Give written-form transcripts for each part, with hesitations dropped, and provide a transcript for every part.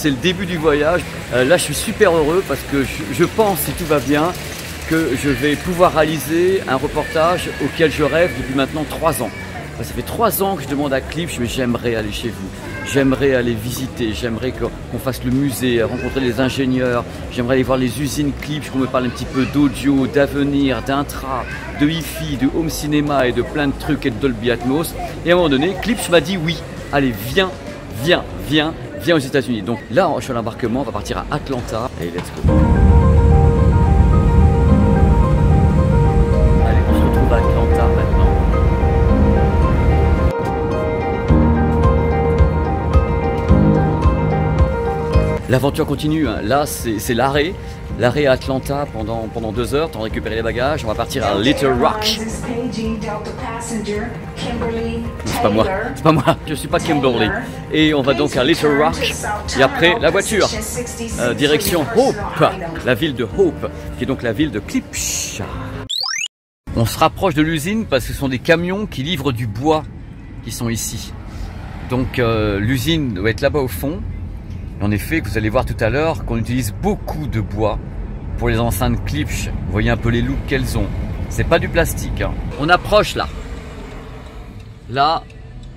c'est le début du voyage. Là, je suis super heureux parce que je pense, si tout va bien, que je vais pouvoir réaliser un reportage auquel je rêve depuis maintenant 3 ans. Ça fait 3 ans que je demande à Klipsch, mais j'aimerais aller chez vous. J'aimerais aller visiter, j'aimerais qu'on fasse le musée, rencontrer les ingénieurs. J'aimerais aller voir les usines Klipsch, qu'on me parle un petit peu d'audio, d'avenir, d'intra, de hi-fi, de home cinéma et de plein de trucs et de Dolby Atmos. Et à un moment donné, Klipsch m'a dit oui, allez viens aux États-Unis. Donc là, je suis à l'embarquement, on va partir à Atlanta. Allez, let's go. Allez, on se retrouve à Atlanta maintenant. L'aventure continue, hein. Là c'est l'arrêt à Atlanta pendant 2 heures, temps de récupérer les bagages, on va partir à Little Rock. C'est pas moi, je suis pas Kimberly. Et on va donc à Little Rock, et après la voiture, direction Hope, la ville de Hope, qui est donc la ville de Klipsch. On se rapproche de l'usine parce que ce sont des camions qui livrent du bois qui sont ici. Donc l'usine doit être là-bas au fond. En effet, vous allez voir tout à l'heure qu'on utilise beaucoup de bois pour les enceintes Klipsch. Vous voyez un peu les looks qu'elles ont. C'est pas du plastique, hein. On approche là. Là,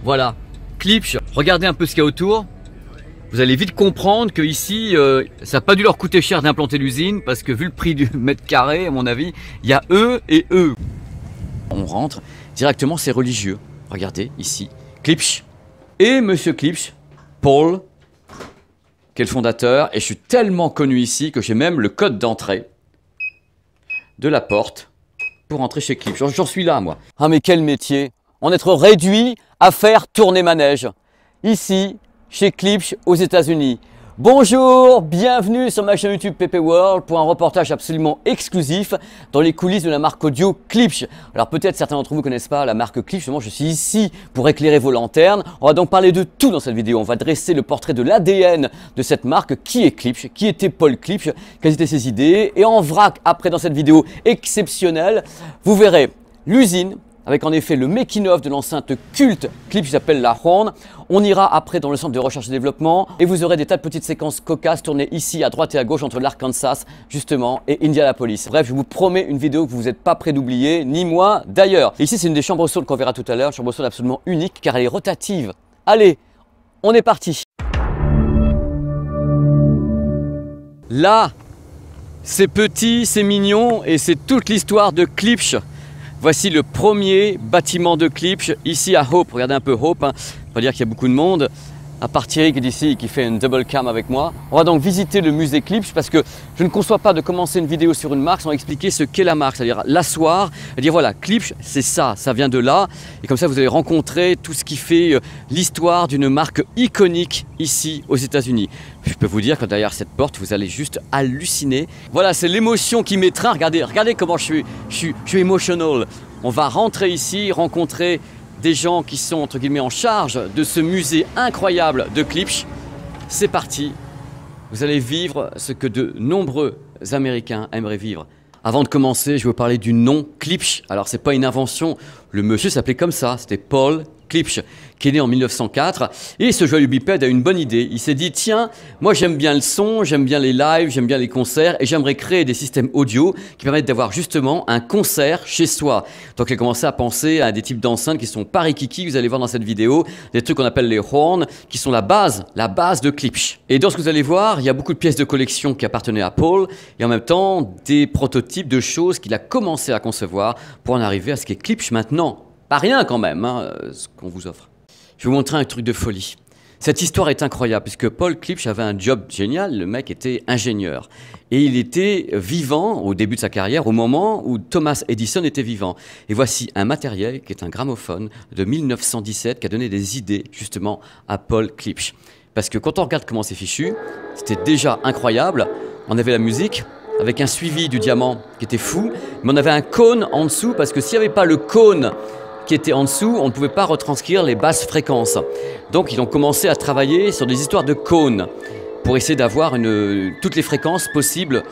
voilà. Klipsch, regardez un peu ce qu'il y a autour. Vous allez vite comprendre que ici, ça n'a pas dû leur coûter cher d'implanter l'usine parce que vu le prix du mètre carré, à mon avis, il y a eux et eux. On rentre directement, c'est religieux. Regardez ici, Klipsch et Monsieur Klipsch, Paul, qui est le fondateur, et je suis tellement connu ici que j'ai même le code d'entrée de la porte pour entrer chez Klipsch. J'en suis là, moi. Ah, mais quel métier! En être réduit à faire tourner manège. Ici, chez Klipsch, aux États-Unis. Bonjour, bienvenue sur ma chaîne YouTube Pepe World pour un reportage absolument exclusif dans les coulisses de la marque audio Klipsch. Alors peut-être certains d'entre vous ne connaissent pas la marque Klipsch, moi je suis ici pour éclairer vos lanternes. On va donc parler de tout dans cette vidéo. On va dresser le portrait de l'ADN de cette marque. Qui est Klipsch? Qui était Paul Klipsch? Quelles étaient ses idées? Et en vrac, après dans cette vidéo exceptionnelle, vous verrez l'usine, avec en effet le making-of de l'enceinte culte Klipsch qui s'appelle la Horn. On ira après dans le centre de recherche et développement et vous aurez des tas de petites séquences cocasses tournées ici à droite et à gauche entre l'Arkansas justement et Indianapolis. Bref, je vous promets une vidéo que vous n'êtes pas prêt d'oublier, ni moi d'ailleurs. Ici c'est une des chambres sourdes qu'on verra tout à l'heure, une chambre sourde absolument unique car elle est rotative. Allez, on est parti. Là, c'est petit, c'est mignon et c'est toute l'histoire de Klipsch. Voici le premier bâtiment de Klipsch, ici à Hope. Regardez un peu Hope, hein. On va dire qu'il y a beaucoup de monde. À part Thierry qui est ici et qui fait une double cam avec moi. On va donc visiter le musée Klipsch parce que je ne conçois pas de commencer une vidéo sur une marque sans expliquer ce qu'est la marque. C'est-à-dire l'asseoir et dire voilà, Klipsch c'est ça vient de là. Et comme ça vous allez rencontrer tout ce qui fait l'histoire d'une marque iconique ici aux États-Unis. Je peux vous dire que derrière cette porte vous allez juste halluciner. Voilà, c'est l'émotion qui m'étreint. Regardez comment je suis emotional. On va rentrer ici, rencontrer des gens qui sont entre guillemets en charge de ce musée incroyable de Klipsch. C'est parti, vous allez vivre ce que de nombreux Américains aimeraient vivre. Avant de commencer, je vais vous parler du nom Klipsch. Alors c'est pas une invention, le monsieur s'appelait comme ça, c'était Paul Klipsch, qui est né en 1904. Et ce joyeux bipède a une bonne idée. Il s'est dit, tiens, moi j'aime bien le son, j'aime bien les lives, j'aime bien les concerts, et j'aimerais créer des systèmes audio qui permettent d'avoir justement un concert chez soi. Donc il a commencé à penser à des types d'enceintes qui sont pas rikiki, vous allez voir dans cette vidéo, des trucs qu'on appelle les horns, qui sont la base de Klipsch. Et dans ce que vous allez voir, il y a beaucoup de pièces de collection qui appartenaient à Paul, et en même temps des prototypes de choses qu'il a commencé à concevoir pour en arriver à ce qu'est Klipsch maintenant. Pas rien quand même, hein, ce qu'on vous offre. Je vais vous montrer un truc de folie. Cette histoire est incroyable puisque Paul Klipsch avait un job génial, le mec était ingénieur. Et il était vivant au début de sa carrière, au moment où Thomas Edison était vivant. Et voici un matériel qui est un gramophone de 1917 qui a donné des idées justement à Paul Klipsch. Parce que quand on regarde comment c'est fichu, c'était déjà incroyable. On avait la musique avec un suivi du diamant qui était fou, mais on avait un cône en dessous parce que s'il n'y avait pas le cône qui était en dessous, on ne pouvait pas retranscrire les basses fréquences. Donc ils ont commencé à travailler sur des histoires de cônes pour essayer d'avoir toutes les fréquences possibles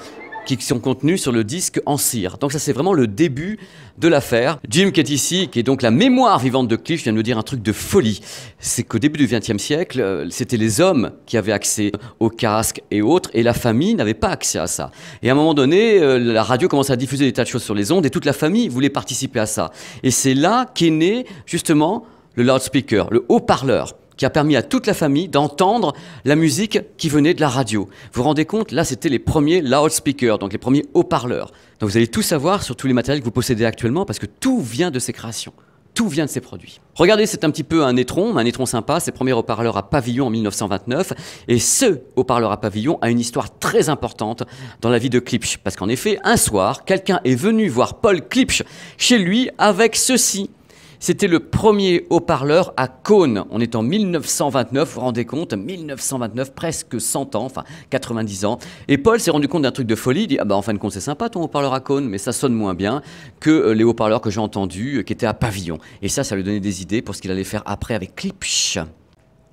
qui sont contenus sur le disque en cire. Donc ça c'est vraiment le début de l'affaire. Jim qui est ici, qui est donc la mémoire vivante de Klipsch, vient de nous dire un truc de folie. C'est qu'au début du XXe siècle, c'était les hommes qui avaient accès aux casques et autres, et la famille n'avait pas accès à ça. Et à un moment donné, la radio commençait à diffuser des tas de choses sur les ondes, et toute la famille voulait participer à ça. Et c'est là qu'est né justement le loudspeaker, le haut-parleur, qui a permis à toute la famille d'entendre la musique qui venait de la radio. Vous vous rendez compte? Là, c'était les premiers loudspeakers, donc les premiers haut-parleurs. Donc vous allez tout savoir sur tous les matériels que vous possédez actuellement, parce que tout vient de ces créations. Tout vient de ces produits. Regardez, c'est un petit peu un étron sympa, c'est le premier haut-parleur à pavillon en 1929. Et ce haut-parleur à pavillon a une histoire très importante dans la vie de Klipsch. Parce qu'en effet, un soir, quelqu'un est venu voir Paul Klipsch chez lui avec ceci. C'était le premier haut-parleur à cône. On est en 1929, vous vous rendez compte, 1929, presque 100 ans, enfin 90 ans. Et Paul s'est rendu compte d'un truc de folie, il dit « Ah bah en fin de compte c'est sympa ton haut-parleur à cône, mais ça sonne moins bien que les haut-parleurs que j'ai entendus qui étaient à pavillon. » Et ça lui donnait des idées pour ce qu'il allait faire après avec Klipsch.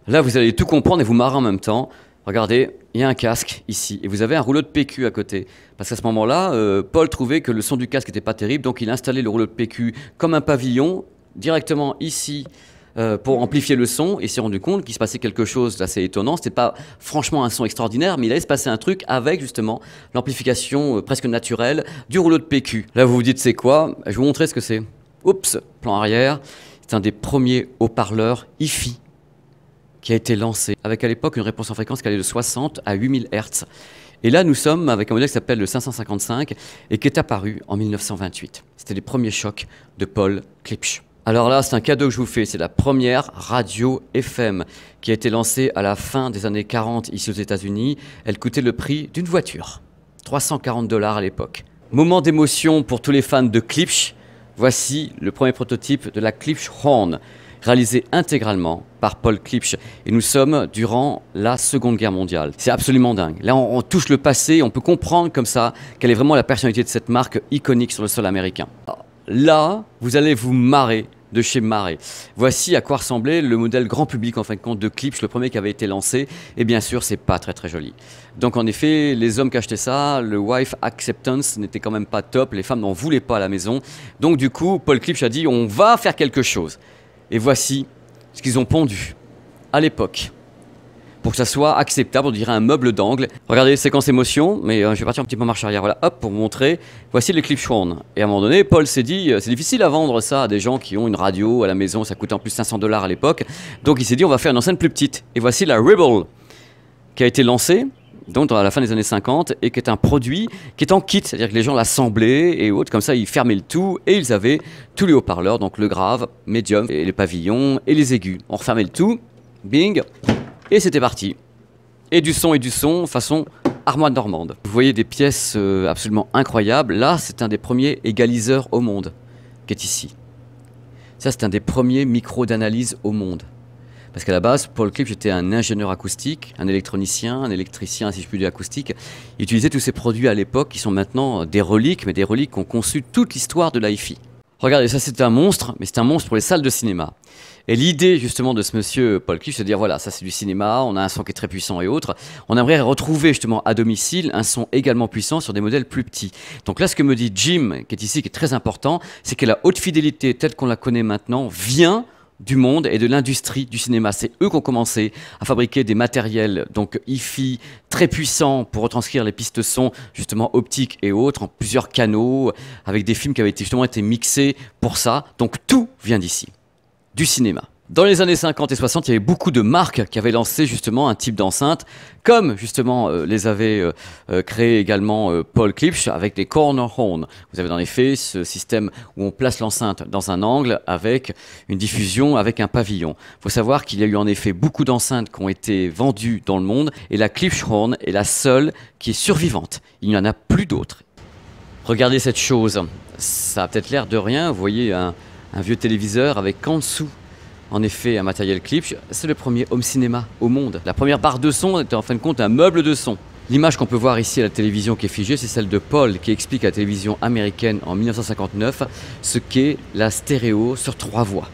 Là vous allez tout comprendre et vous marrer en même temps. Regardez, il y a un casque ici, et vous avez un rouleau de PQ à côté. Parce qu'à ce moment-là, Paul trouvait que le son du casque n'était pas terrible, donc il a installé le rouleau de PQ comme un pavillon, directement ici pour amplifier le son, et s'est rendu compte qu'il se passait quelque chose d'assez étonnant. C'était pas franchement un son extraordinaire, mais il allait se passer un truc avec justement l'amplification presque naturelle du rouleau de PQ. Là vous vous dites c'est quoi? Je vais vous montrer ce que c'est. Oups, plan arrière. C'est un des premiers haut-parleurs hi-fi qui a été lancé, avec à l'époque une réponse en fréquence qui allait de 60 à 8000 Hz. Et là, nous sommes avec un modèle qui s'appelle le 555 et qui est apparu en 1928. C'était les premiers chocs de Paul Klipsch. Alors là, c'est un cadeau que je vous fais, c'est la première radio FM qui a été lancée à la fin des années 40 ici aux États-Unis. Elle coûtait le prix d'une voiture, 340 $ à l'époque. Moment d'émotion pour tous les fans de Klipsch, voici le premier prototype de la Klipsch Horn, réalisé intégralement par Paul Klipsch. Et nous sommes durant la Seconde Guerre mondiale. C'est absolument dingue. Là, on touche le passé, on peut comprendre comme ça quelle est vraiment la personnalité de cette marque iconique sur le sol américain. Là, vous allez vous marrer de chez Maré. Voici à quoi ressemblait le modèle grand public en fin de compte de Klipsch, le premier qui avait été lancé, et bien sûr c'est pas très joli. Donc en effet, les hommes qui achetaient ça, le wife acceptance n'était quand même pas top, les femmes n'en voulaient pas à la maison. Donc du coup, Paul Klipsch a dit on va faire quelque chose. Et voici ce qu'ils ont pondu à l'époque, pour que ça soit acceptable, on dirait un meuble d'angle. Regardez, séquence émotion, mais je vais partir un petit peu en marche arrière, voilà, hop, pour vous montrer. Voici le Klipsch Horn. Et à un moment donné, Paul s'est dit, c'est difficile à vendre ça à des gens qui ont une radio à la maison, ça coûtait en plus 500 $ à l'époque. Donc il s'est dit, on va faire une enceinte plus petite. Et voici la Rebel, qui a été lancée, donc à la fin des années 50, et qui est un produit qui est en kit, c'est-à-dire que les gens l'assemblaient et autres, comme ça ils fermaient le tout, et ils avaient tous les haut-parleurs, donc le grave, médium, et les pavillons, et les aigus. On refermait le tout, bing. Et c'était parti. Et du son, façon armoire normande. Vous voyez des pièces absolument incroyables. Là, c'est un des premiers égaliseurs au monde qui est ici. Ça, c'est un des premiers micros d'analyse au monde. Parce qu'à la base, Paul Klipsch était un ingénieur acoustique, un électronicien, un électricien, si je puis dire, acoustique. Il utilisait tous ces produits à l'époque qui sont maintenant des reliques, mais des reliques qui ont conçu toute l'histoire de l'hi-fi. Regardez, ça c'est un monstre, mais c'est un monstre pour les salles de cinéma. Et l'idée justement de ce monsieur Paul Klipsch, c'est de dire voilà, ça c'est du cinéma, on a un son qui est très puissant et autres. On aimerait retrouver justement à domicile un son également puissant sur des modèles plus petits. Donc là, ce que me dit Jim, qui est ici, qui est très important, c'est que la haute fidélité telle qu'on la connaît maintenant vient du monde et de l'industrie du cinéma. C'est eux qui ont commencé à fabriquer des matériels donc hi-fi très puissants pour retranscrire les pistes son justement optiques et autres en plusieurs canaux avec des films qui avaient justement été mixés pour ça. Donc tout vient d'ici, du cinéma. Dans les années 50 et 60, il y avait beaucoup de marques qui avaient lancé justement un type d'enceinte, comme justement les avait créé également Paul Klipsch avec les corner horn. Vous avez dans les faits ce système où on place l'enceinte dans un angle avec une diffusion avec un pavillon. Il faut savoir qu'il y a eu en effet beaucoup d'enceintes qui ont été vendues dans le monde et la Klipsch Horn est la seule qui est survivante. Il n'y en a plus d'autres. Regardez cette chose, ça a peut-être l'air de rien, vous voyez un vieux téléviseur avec en dessous en effet, un matériel Klipsch, c'est le premier home cinéma au monde. La première barre de son était en fin de compte un meuble de son. L'image qu'on peut voir ici à la télévision qui est figée, c'est celle de Paul qui explique à la télévision américaine en 1959 ce qu'est la stéréo sur 3 voies.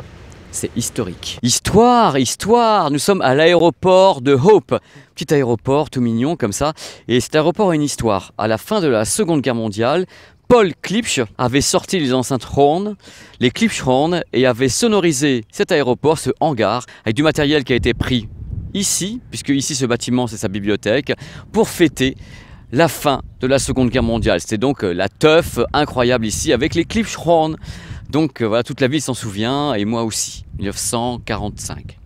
c'est historique. Histoire, histoire, nous sommes à l'aéroport de Hope. Petit aéroport tout mignon comme ça. Et cet aéroport a une histoire. À la fin de la Seconde Guerre mondiale, Paul Klipsch avait sorti les enceintes Horn, les Klipsch Horn, et avait sonorisé cet aéroport, ce hangar, avec du matériel qui a été pris ici, puisque ici ce bâtiment c'est sa bibliothèque, pour fêter la fin de la Seconde Guerre mondiale. C'était donc la teuf incroyable ici avec les Klipsch Horn. Donc voilà, toute la ville s'en souvient, et moi aussi, 1945.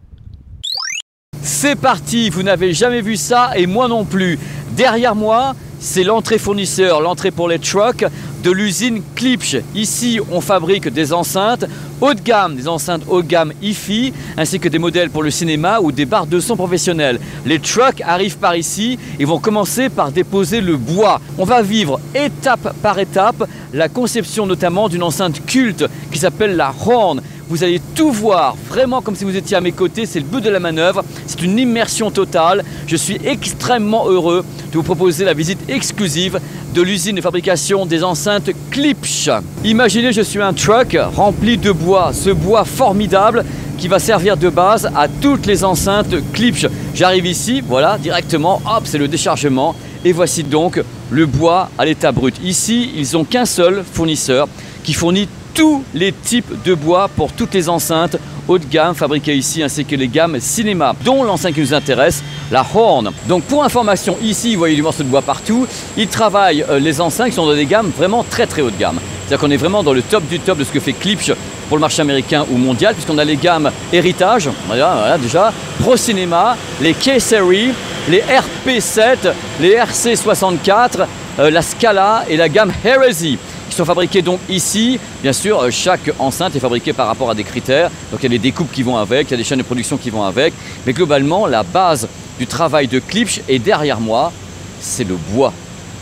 C'est parti, vous n'avez jamais vu ça et moi non plus. Derrière moi, c'est l'entrée fournisseur, l'entrée pour les trucks de l'usine Klipsch. Ici, on fabrique des enceintes haut de gamme, des enceintes haut de gamme hi-fi, ainsi que des modèles pour le cinéma ou des barres de son professionnelles. Les trucks arrivent par ici et vont commencer par déposer le bois. On va vivre étape par étape la conception notamment d'une enceinte culte qui s'appelle la Horn. Vous allez tout voir, vraiment comme si vous étiez à mes côtés, c'est le but de la manœuvre, c'est une immersion totale. Je suis extrêmement heureux de vous proposer la visite exclusive de l'usine de fabrication des enceintes Klipsch. Imaginez, je suis un truck rempli de bois, ce bois formidable qui va servir de base à toutes les enceintes Klipsch. J'arrive ici, voilà, directement, hop, c'est le déchargement. Et voici donc le bois à l'état brut. Ici, ils n'ont qu'un seul fournisseur qui fournit tous les types de bois pour toutes les enceintes haut de gamme fabriquées ici, ainsi que les gammes cinéma, dont l'enceinte qui nous intéresse, la Horn. Donc pour information, ici, vous voyez du morceau de bois partout. Ils travaillent les enceintes qui sont dans des gammes vraiment très haut de gamme. C'est-à-dire qu'on est vraiment dans le top du top de ce que fait Klipsch pour le marché américain ou mondial, puisqu'on a les gammes héritage, voilà déjà, Pro Cinéma, les K-Series, les RP7, les RC64, la Scala et la gamme Heresy, qui sont fabriqués donc ici. Bien sûr, chaque enceinte est fabriquée par rapport à des critères. Donc il y a des découpes qui vont avec, il y a des chaînes de production qui vont avec. Mais globalement, la base du travail de Klipsch est derrière moi, c'est le bois.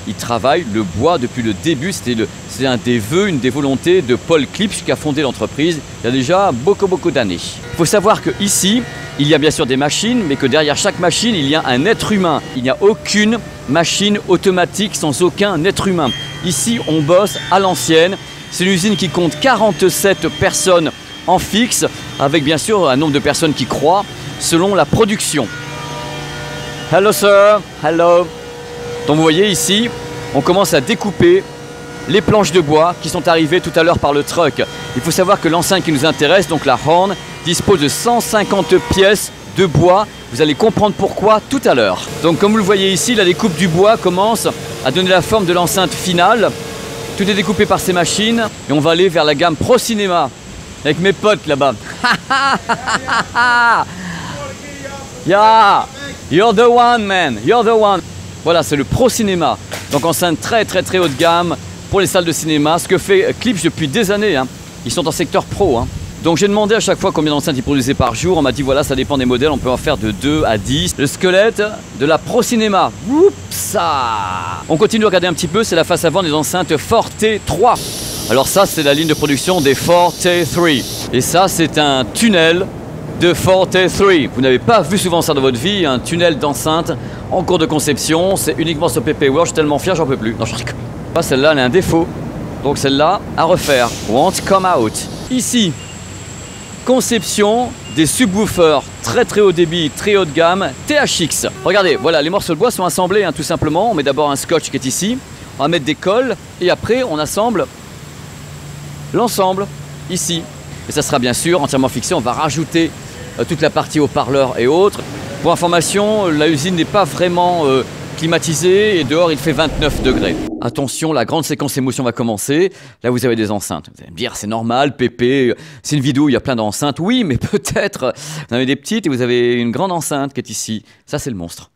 Il travaille le bois depuis le début. C'était un des vœux, une des volontés de Paul Klipsch qui a fondé l'entreprise il y a déjà beaucoup d'années. Il faut savoir qu'ici, il y a bien sûr des machines, mais que derrière chaque machine, il y a un être humain. Il n'y a aucune machine automatique sans aucun être humain. Ici, on bosse à l'ancienne. C'est une usine qui compte 47 personnes en fixe, avec bien sûr un nombre de personnes qui croît selon la production. Hello sir, hello. Donc vous voyez ici, on commence à découper les planches de bois qui sont arrivées tout à l'heure par le truck. Il faut savoir que l'enceinte qui nous intéresse, donc la Horn, dispose de 150 pièces de bois. Vous allez comprendre pourquoi tout à l'heure. Donc comme vous le voyez ici, la découpe du bois commence à donner la forme de l'enceinte finale. Tout est découpé par ces machines et on va aller vers la gamme Pro Cinéma avec mes potes là-bas. Yeah, you're the one man, you're the one. Voilà, c'est le Pro Cinéma. Donc enceinte très haut de gamme pour les salles de cinéma. Ce que fait Klipsch depuis des années. Ils sont en secteur pro. Donc j'ai demandé à chaque fois combien d'enceintes ils produisaient par jour. On m'a dit voilà, ça dépend des modèles, on peut en faire de 2 à 10. Le squelette de la Pro Cinéma. Oups. On continue de regarder un petit peu, c'est la face avant des enceintes Forte 3. Alors ça, c'est la ligne de production des Forte 3. Et ça, c'est un tunnel de Forte 3. Vous n'avez pas vu souvent ça dans votre vie, un tunnel d'enceinte en cours de conception. C'est uniquement sur PP World, je suis tellement fier, j'en peux plus. Non, je rigole. Celle-là, elle a un défaut. Donc celle-là, à refaire. Won't come out. Ici, conception des subwoofers très haut débit, très haut de gamme, THX. Regardez, voilà, les morceaux de bois sont assemblés tout simplement. On met d'abord un scotch qui est ici. On va mettre des cols et après, on assemble l'ensemble ici. Et ça sera bien sûr entièrement fixé. On va rajouter toute la partie haut-parleurs et autres. Pour information, la usine n'est pas vraiment climatisée et dehors il fait 29 degrés. Attention, la grande séquence émotion va commencer. Là vous avez des enceintes. Vous allez me dire c'est normal, Pépé, c'est une vidéo où il y a plein d'enceintes. Oui, mais peut-être vous en avez des petites et vous avez une grande enceinte qui est ici. Ça c'est le monstre.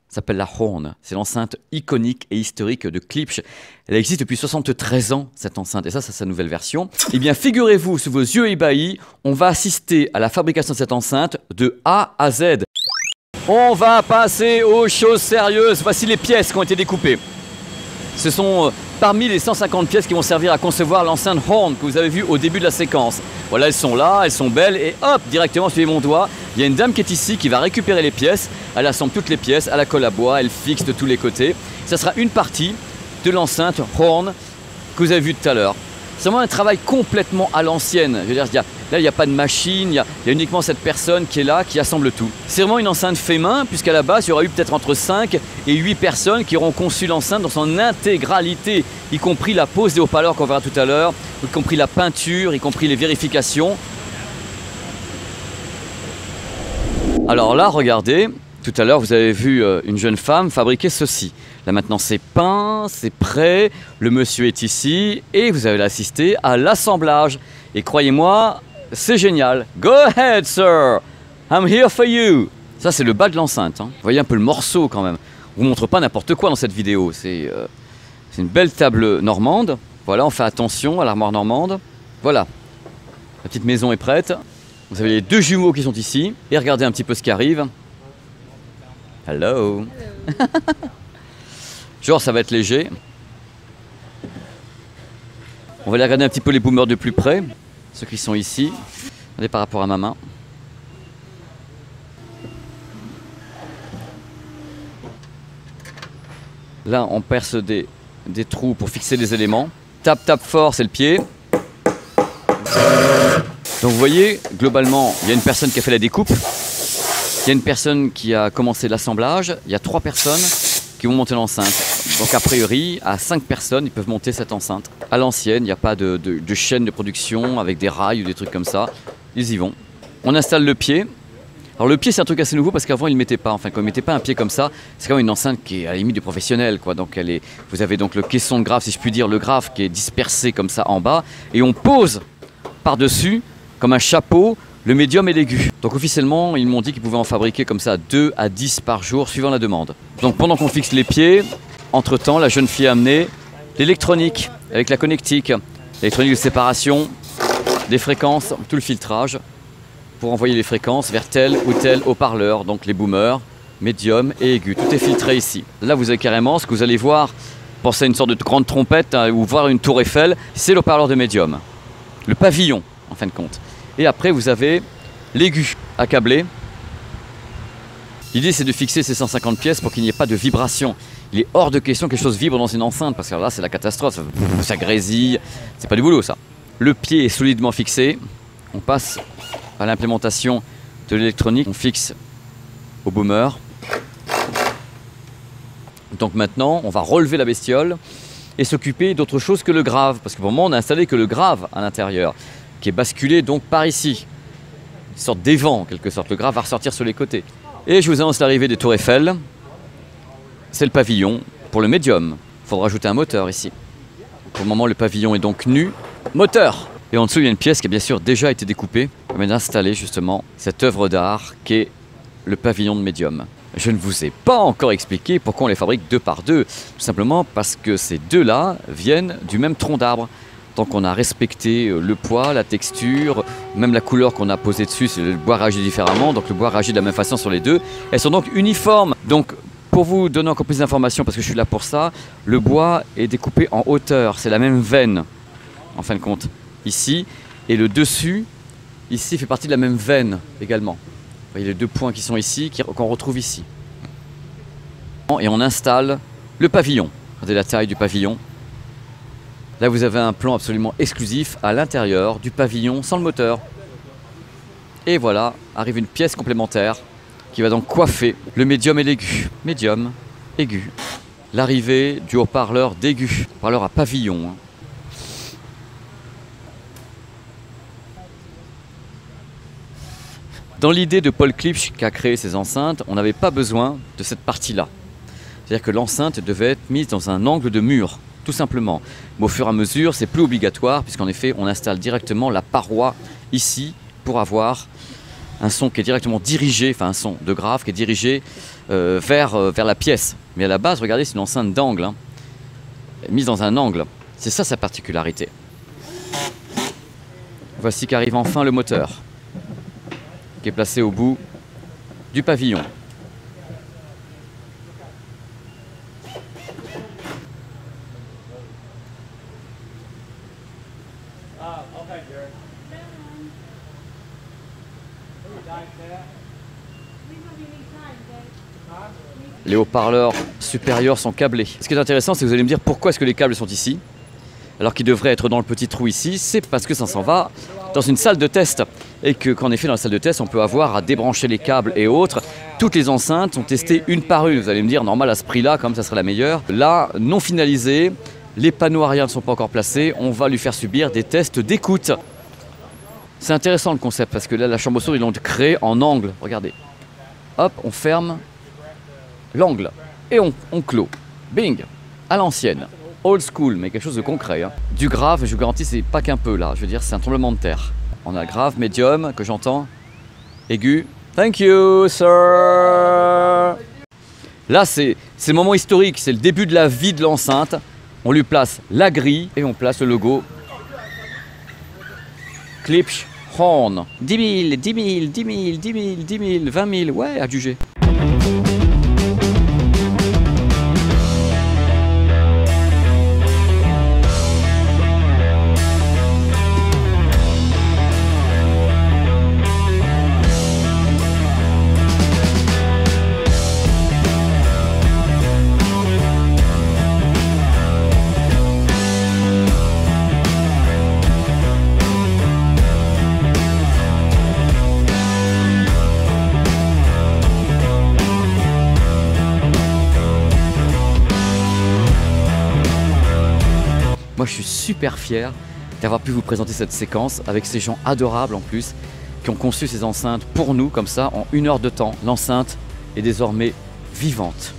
Ça s'appelle la Horn. C'est l'enceinte iconique et historique de Klipsch. Elle existe depuis 73 ans, cette enceinte. Et ça, c'est sa nouvelle version. Eh bien, figurez-vous, sous vos yeux ébahis, on va assister à la fabrication de cette enceinte de A à Z. On va passer aux choses sérieuses. Voici les pièces qui ont été découpées. Ce sont parmi les 150 pièces qui vont servir à concevoir l'enceinte Horn que vous avez vue au début de la séquence. Voilà, elles sont là, elles sont belles et hop, directement, suivez mon doigt, il y a une dame qui est ici qui va récupérer les pièces. Elle assemble toutes les pièces, elle la colle à bois, elle fixe de tous les côtés. Ça sera une partie de l'enceinte Horn que vous avez vue tout à l'heure. C'est vraiment un travail complètement à l'ancienne. Je veux dire, il y a Là, il n'y a pas de machine, il y a uniquement cette personne qui est là, qui assemble tout. C'est vraiment une enceinte fait main, puisqu'à la base, il y aura eu peut-être entre 5 et 8 personnes qui auront conçu l'enceinte dans son intégralité, y compris la pose des haut-parleurs qu'on verra tout à l'heure, y compris la peinture, y compris les vérifications. Alors là, regardez, tout à l'heure, vous avez vu une jeune femme fabriquer ceci. Là maintenant, c'est peint, c'est prêt, le monsieur est ici et vous allez assister à l'assemblage. Et croyez-moi, c'est génial. Go ahead, sir. I'm here for you. Ça, c'est le bas de l'enceinte. Hein. Vous voyez un peu le morceau quand même. On ne vous montre pas n'importe quoi dans cette vidéo. C'est une belle table normande. Voilà, on fait attention à l'armoire normande. Voilà, la petite maison est prête. Vous avez les 2 jumeaux qui sont ici. Et regardez un petit peu ce qui arrive. Hello. Genre, ça va être léger. On va aller regarder un petit peu les boomers de plus près. Ceux qui sont ici. Regardez par rapport à ma main. Là, on perce des trous pour fixer les éléments. Tape fort, c'est le pied. Donc vous voyez, globalement, il y a une personne qui a fait la découpe. Il y a une personne qui a commencé l'assemblage. Il y a 3 personnes qui vont monter l'enceinte. Donc a priori, à 5 personnes, ils peuvent monter cette enceinte. À l'ancienne, il n'y a pas de chaîne de production avec des rails ou des trucs comme ça. Ils y vont. On installe le pied. Alors le pied, c'est un truc assez nouveau parce qu'avant, ils ne mettaient pas. Enfin, quand ils ne mettaient pas un pied comme ça, c'est quand même une enceinte qui est à la limite du professionnel, quoi. Donc vous avez donc le caisson de grave, si je puis dire, le grave qui est dispersé comme ça en bas. Et on pose par-dessus, comme un chapeau, le médium et l'aigu. Donc officiellement, ils m'ont dit qu'ils pouvaient en fabriquer comme ça 2 à 10 par jour, suivant la demande. Donc pendant qu'on fixe les pieds, entre-temps, la jeune fille a amené l'électronique, avec la connectique, l'électronique de séparation, des fréquences, tout le filtrage, pour envoyer les fréquences vers tel ou tel haut-parleur, donc les boomers, médium et aigu. Tout est filtré ici. Là, vous avez carrément ce que vous allez voir, pensez à une sorte de grande trompette hein, ou voir une tour Eiffel, c'est le haut-parleur de médium. Le pavillon, en fin de compte. Et après, vous avez l'aigu à câbler. L'idée, c'est de fixer ces 150 pièces pour qu'il n'y ait pas de vibration. Il est hors de question que quelque chose vibre dans une enceinte, parce que là, c'est la catastrophe. Ça grésille. C'est pas du boulot, ça. Le pied est solidement fixé. On passe à l'implémentation de l'électronique. On fixe au boomer. Donc maintenant, on va relever la bestiole et s'occuper d'autre chose que le grave. Parce que pour le moment, on n'a installé que le grave à l'intérieur, qui est basculé donc par ici. Une sorte d'évent, en quelque sorte. Le grave va ressortir sur les côtés. Et je vous annonce l'arrivée des tours Eiffel. C'est le pavillon pour le médium. Il faudra ajouter un moteur ici. Pour le moment, le pavillon est donc nu. Moteur! Et en dessous, il y a une pièce qui a bien sûr déjà été découpée. On vient d'installer justement cette œuvre d'art qui est le pavillon de médium. Je ne vous ai pas encore expliqué pourquoi on les fabrique 2 par 2. Tout simplement parce que ces 2-là viennent du même tronc d'arbre. Donc on a respecté le poids, la texture, même la couleur qu'on a posée dessus, c'est le bois réagit différemment, donc le bois réagit de la même façon sur les 2. Elles sont donc uniformes. Donc pour vous donner encore plus d'informations, parce que je suis là pour ça, le bois est découpé en hauteur, c'est la même veine, en fin de compte, ici. Et le dessus, ici, fait partie de la même veine également. Vous voyez les 2 points qui sont ici, qu'on retrouve ici. Et on installe le pavillon. Regardez la taille du pavillon. Là, vous avez un plan absolument exclusif à l'intérieur du pavillon sans le moteur. Et voilà, arrive une pièce complémentaire qui va donc coiffer le médium et l'aigu. Médium, aigu. L'arrivée du haut-parleur d'aigu. Haut-parleur à pavillon. Hein. Dans l'idée de Paul Klipsch qui a créé ces enceintes, on n'avait pas besoin de cette partie-là. C'est-à-dire que l'enceinte devait être mise dans un angle de mur. Tout simplement. Mais au fur et à mesure, c'est plus obligatoire puisqu'en effet, on installe directement la paroi ici pour avoir un son qui est directement dirigé, enfin un son de grave qui est dirigé vers la pièce. Mais à la base, regardez, c'est une enceinte d'angle, hein, mise dans un angle. C'est ça sa particularité. Voici qu'arrive enfin le moteur qui est placé au bout du pavillon. Les haut-parleurs supérieurs sont câblés. Ce qui est intéressant, c'est que vous allez me dire pourquoi est-ce que les câbles sont ici, alors qu'ils devraient être dans le petit trou ici. C'est parce que ça s'en va dans une salle de test. Et qu'en effet, dans la salle de test, on peut avoir à débrancher les câbles et autres. Toutes les enceintes sont testées une par une. Vous allez me dire, normal à ce prix-là, comme ça serait la meilleure. Là, non finalisé, les panneaux arrière ne sont pas encore placés. On va lui faire subir des tests d'écoute. C'est intéressant le concept parce que là, la chambre sourde, ils l'ont créée en angle. Regardez. Hop, on ferme l'angle et on clôt. Bing, à l'ancienne. Old school, mais quelque chose de concret. Hein. Du grave, je vous garantis, c'est pas qu'un peu là. Je veux dire, c'est un tremblement de terre. On a grave, médium, que j'entends. Aigu. Thank you, sir. Là, c'est le moment historique. C'est le début de la vie de l'enceinte. On lui place la grille et on place le logo. Klipsch Horn. 10 000, 10 000, 10 000, 10 000, 10 000, 20 000. Ouais, à juger. Moi, je suis super fier d'avoir pu vous présenter cette séquence avec ces gens adorables en plus qui ont conçu ces enceintes pour nous comme ça en 1 heure de temps. L'enceinte est désormais vivante.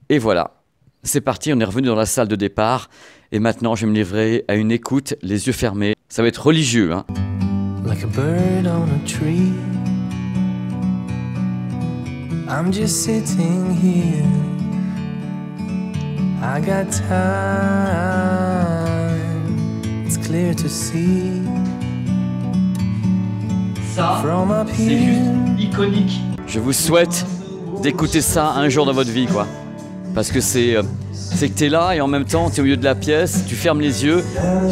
Et voilà, c'est parti, on est revenu dans la salle de départ et maintenant je vais me livrer à une écoute les yeux fermés. Ça va être religieux, hein. Like a bird on a tree, I'm just sitting here. I got time, it's clear to see. Ça, c'est juste iconique. Je vous souhaite d'écouter ça un jour dans votre vie, quoi. Parce que c'est que tu es là et en même temps, tu es au milieu de la pièce, tu fermes les yeux.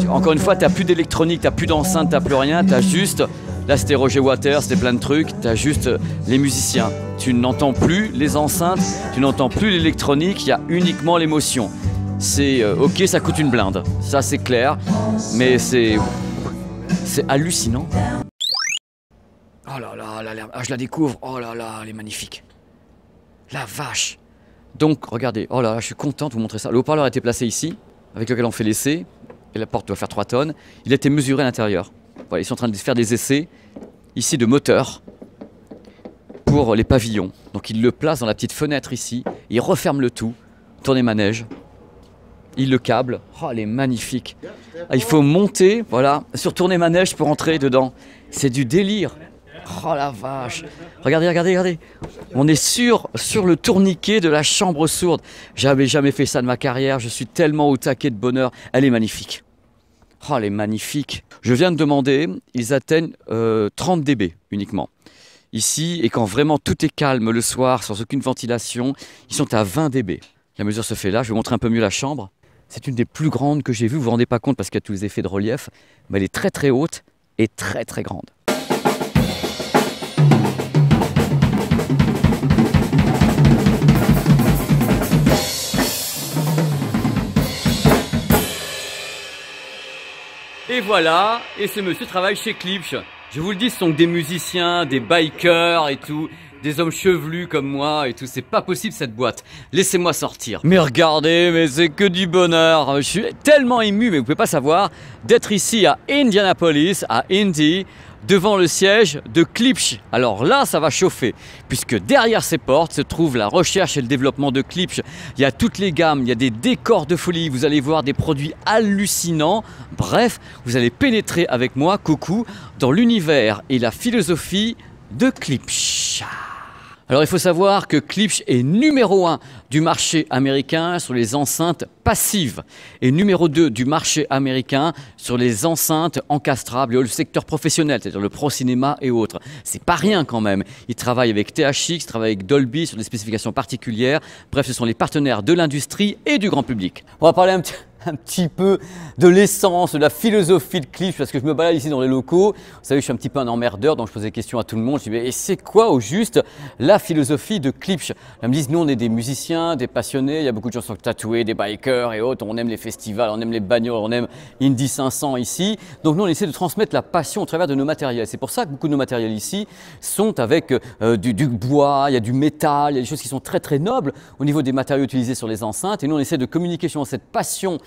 Encore une fois, tu n'as plus d'électronique, tu n'as plus d'enceinte, tu n'as plus rien, tu as juste... Là, c'était Roger Waters, c'était plein de trucs. Tu as juste les musiciens. Tu n'entends plus les enceintes, tu n'entends plus l'électronique, il y a uniquement l'émotion. C'est ok, ça coûte une blinde, ça c'est clair, mais c'est hallucinant. Oh là là, je la découvre, oh là là, elle est magnifique. La vache. Donc, regardez, oh là là, je suis content de vous montrer ça. Le haut-parleur a été placé ici, avec lequel on fait l'essai, et la porte doit faire 3 tonnes. Il a été mesuré à l'intérieur. Voilà, ils sont en train de faire des essais, ici, de moteur, pour les pavillons. Donc il le place dans la petite fenêtre ici, il referme le tout, tournez manège, il le câble, oh elle est magnifique. Ah, il faut monter, voilà, sur tourner manège pour entrer dedans. C'est du délire. Oh la vache. Regardez, regardez, regardez. On est sur le tourniquet de la chambre sourde. J'avais jamais fait ça de ma carrière, je suis tellement au taquet de bonheur. Elle est magnifique. Oh elle est magnifique. Je viens de demander, ils atteignent 30 dB uniquement. Ici, et quand vraiment tout est calme le soir, sans aucune ventilation, ils sont à 20 dB. La mesure se fait là, je vais vous montrer un peu mieux la chambre. C'est une des plus grandes que j'ai vues, vous vous rendez pas compte parce qu'il y a tous les effets de relief, mais elle est très très haute et très très grande. Et voilà, et ce monsieur travaille chez Klipsch. Je vous le dis, ce sont des musiciens, des bikers et tout, des hommes chevelus comme moi et tout. C'est pas possible cette boîte. Laissez-moi sortir. Mais regardez, mais c'est que du bonheur. Je suis tellement ému, mais vous pouvez pas savoir, d'être ici à Indianapolis, à Indy, devant le siège de Klipsch. Alors là, ça va chauffer, puisque derrière ces portes se trouve la recherche et le développement de Klipsch. Il y a toutes les gammes, il y a des décors de folie, vous allez voir des produits hallucinants. Bref, vous allez pénétrer avec moi, coucou, dans l'univers et la philosophie de Klipsch. Alors il faut savoir que Klipsch est numéro 1 du marché américain sur les enceintes passives et numéro 2 du marché américain sur les enceintes encastrables et le secteur professionnel, c'est-à-dire le pro-cinéma et autres. C'est pas rien quand même. Il travaille avec THX, il travaille avec Dolby sur des spécifications particulières. Bref, ce sont les partenaires de l'industrie et du grand public. On va parler un un petit peu de l'essence, de la philosophie de Klipsch, parce que je me balade ici dans les locaux. Vous savez, je suis un petit peu un emmerdeur, donc je pose des questions à tout le monde. Je dis, mais c'est quoi au juste la philosophie de Klipsch? Ils me disent, nous on est des musiciens, des passionnés, il y a beaucoup de gens qui sont tatoués, des bikers et autres, on aime les festivals, on aime les bagnoles, on aime Indy 500 ici. Donc nous on essaie de transmettre la passion au travers de nos matériels. C'est pour ça que beaucoup de nos matériels ici sont avec du bois, il y a du métal, il y a des choses qui sont très très nobles au niveau des matériaux utilisés sur les enceintes. Et nous on essaie de communiquer sur cette passion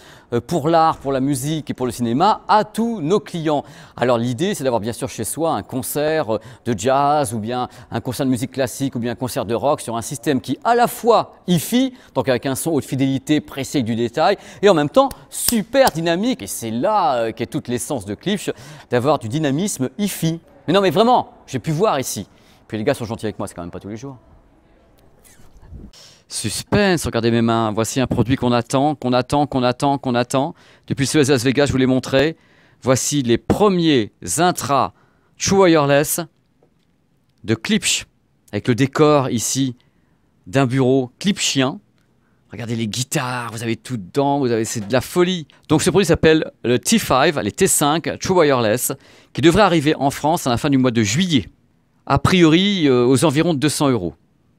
pour l'art, pour la musique et pour le cinéma à tous nos clients. Alors l'idée c'est d'avoir bien sûr chez soi un concert de jazz ou bien un concert de musique classique ou bien un concert de rock sur un système qui à la fois hi-fi, donc avec un son haute fidélité, précis du détail, et en même temps super dynamique. Et c'est là qu'est toute l'essence de Klipsch, d'avoir du dynamisme hi-fi. Mais non mais vraiment, j'ai pu voir ici. Puis les gars sont gentils avec moi, c'est quand même pas tous les jours. Suspense, regardez mes mains. Voici un produit qu'on attend. Depuis le CES Las Vegas, je vous l'ai montré. Voici les premiers Intra True Wireless de Klipsch, avec le décor ici d'un bureau Klipschien. Regardez les guitares, vous avez tout dedans, c'est de la folie. Donc ce produit s'appelle le T5, les T5 True Wireless, qui devrait arriver en France à la fin du mois de juillet. A priori, aux environs de 200 €.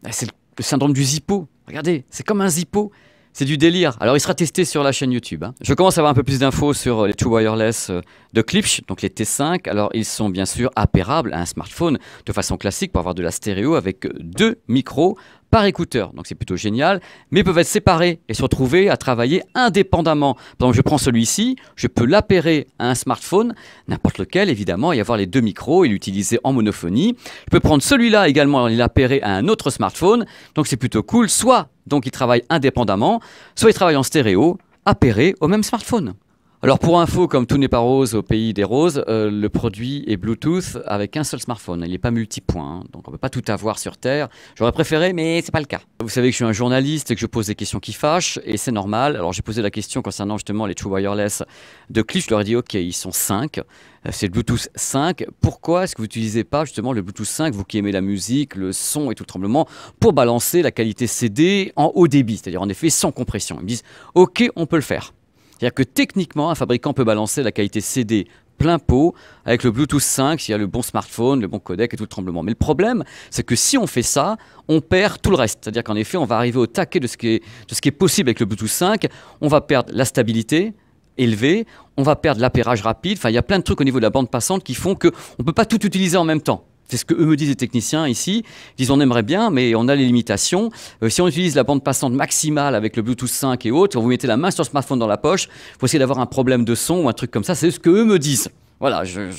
C'est le syndrome du Zippo. Regardez, c'est comme un Zippo. C'est du délire. Alors, il sera testé sur la chaîne YouTube. Je commence à avoir un peu plus d'infos sur les True Wireless de Klipsch, donc les T5. Alors, ils sont bien sûr appairables à un smartphone de façon classique pour avoir de la stéréo avec 2 micros par écouteur. Donc, c'est plutôt génial. Mais ils peuvent être séparés et se retrouver à travailler indépendamment. Par exemple, je prends celui-ci, je peux l'appairer à un smartphone, n'importe lequel évidemment, et avoir les 2 micros et l'utiliser en monophonie. Je peux prendre celui-là également et l'appairer à un autre smartphone. Donc, c'est plutôt cool. Soit donc ils travaillent indépendamment, soit ils travaillent en stéréo, appairés au même smartphone. Alors pour info, comme tout n'est pas rose au pays des roses, le produit est Bluetooth avec un seul smartphone. Il n'est pas multipoint, donc on ne peut pas tout avoir sur Terre. J'aurais préféré, mais c'est pas le cas. Vous savez que je suis un journaliste et que je pose des questions qui fâchent, et c'est normal. Alors j'ai posé la question concernant justement les True Wireless de Klipsch. Je leur ai dit, ok, ils sont 5. C'est le Bluetooth 5. Pourquoi est-ce que vous n'utilisez pas justement le Bluetooth 5, vous qui aimez la musique, le son et tout le tremblement, pour balancer la qualité CD en haut débit, c'est-à-dire en effet sans compression? Ils me disent, ok, on peut le faire. C'est-à-dire que techniquement, un fabricant peut balancer la qualité CD plein pot avec le Bluetooth 5 s'il y a le bon smartphone, le bon codec et tout le tremblement. Mais le problème, c'est que si on fait ça, on perd tout le reste. C'est-à-dire qu'en effet, on va arriver au taquet de ce qui est possible avec le Bluetooth 5. On va perdre la stabilité élevée, on va perdre l'appairage rapide. Enfin, il y a plein de trucs au niveau de la bande passante qui font qu'on ne peut pas tout utiliser en même temps. C'est ce que eux me disent les techniciens ici. Ils disent on aimerait bien, mais on a les limitations. Si on utilise la bande passante maximale avec le Bluetooth 5 et autres, quand vous mettez la main sur le smartphone dans la poche, vous essayez d'avoir un problème de son ou un truc comme ça. C'est ce que eux me disent. Voilà, je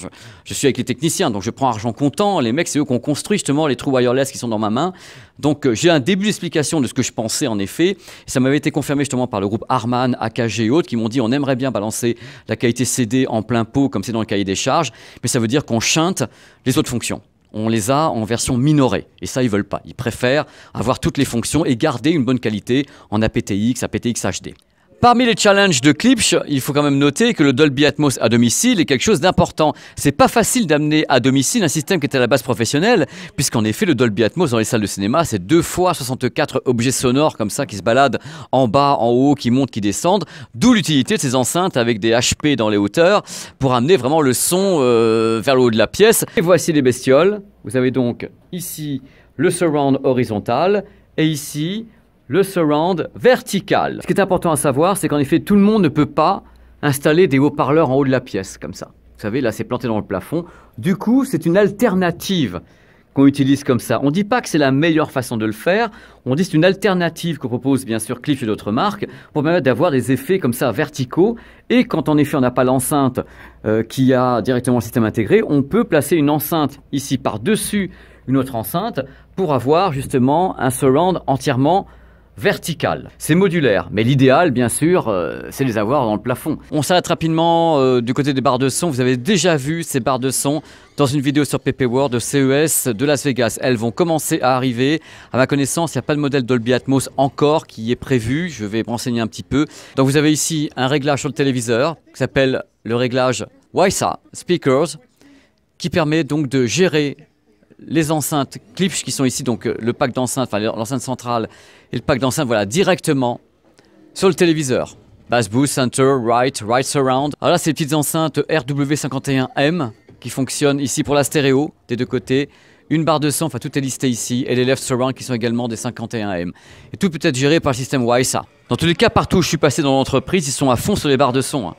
suis avec les techniciens, donc je prends argent comptant. Les mecs, c'est eux qui ont construit justement les True Wireless qui sont dans ma main. Donc j'ai un début d'explication de ce que je pensais en effet. Et ça m'avait été confirmé justement par le groupe Harman, AKG et autres qui m'ont dit on aimerait bien balancer la qualité CD en plein pot comme c'est dans le cahier des charges, mais ça veut dire qu'on chinte les autres fonctions. On les a en version minorée. Et ça, ils veulent pas. Ils préfèrent avoir toutes les fonctions et garder une bonne qualité en aptX, aptX HD. Parmi les challenges de Klipsch, il faut quand même noter que le Dolby Atmos à domicile est quelque chose d'important. C'est pas facile d'amener à domicile un système qui est à la base professionnel, puisqu'en effet, le Dolby Atmos dans les salles de cinéma, c'est 2 fois 64 objets sonores comme ça qui se baladent en bas, en haut, qui montent, qui descendent. D'où l'utilité de ces enceintes avec des HP dans les hauteurs pour amener vraiment le son vers le haut de la pièce. Et voici les bestioles. Vous avez donc ici le surround horizontal et ici le surround vertical. Ce qui est important à savoir, c'est qu'en effet, tout le monde ne peut pas installer des haut-parleurs en haut de la pièce, comme ça. Vous savez, là, c'est planté dans le plafond. Du coup, c'est une alternative qu'on utilise comme ça. On ne dit pas que c'est la meilleure façon de le faire. On dit que c'est une alternative que propose bien sûr Klipsch et d'autres marques pour permettre d'avoir des effets comme ça verticaux. Et quand en effet, on n'a pas l'enceinte qui a directement le système intégré, on peut placer une enceinte ici par-dessus une autre enceinte pour avoir justement un surround entièrement vertical. C'est modulaire, mais l'idéal, bien sûr, c'est de les avoir dans le plafond. On s'arrête rapidement du côté des barres de son. Vous avez déjà vu ces barres de son dans une vidéo sur PP World de CES de Las Vegas. Elles vont commencer à arriver. À ma connaissance, il n'y a pas de modèle Dolby Atmos encore qui est prévu. Je vais me renseigner un petit peu. Donc vous avez ici un réglage sur le téléviseur qui s'appelle le réglage WiSA Speakers, qui permet donc de gérer les enceintes Klipsch qui sont ici, donc le pack d'enceintes, enfin l'enceinte centrale et le pack d'enceintes, voilà, directement sur le téléviseur. Bass Boost, Center, Right Surround. Alors là, c'est les petites enceintes RW51M qui fonctionnent ici pour la stéréo des deux côtés. Une barre de son, enfin tout est listé ici, et les Left Surround qui sont également des 51M. Et tout peut être géré par le système WiSA. Dans tous les cas, partout où je suis passé dans l'entreprise, ils sont à fond sur les barres de son.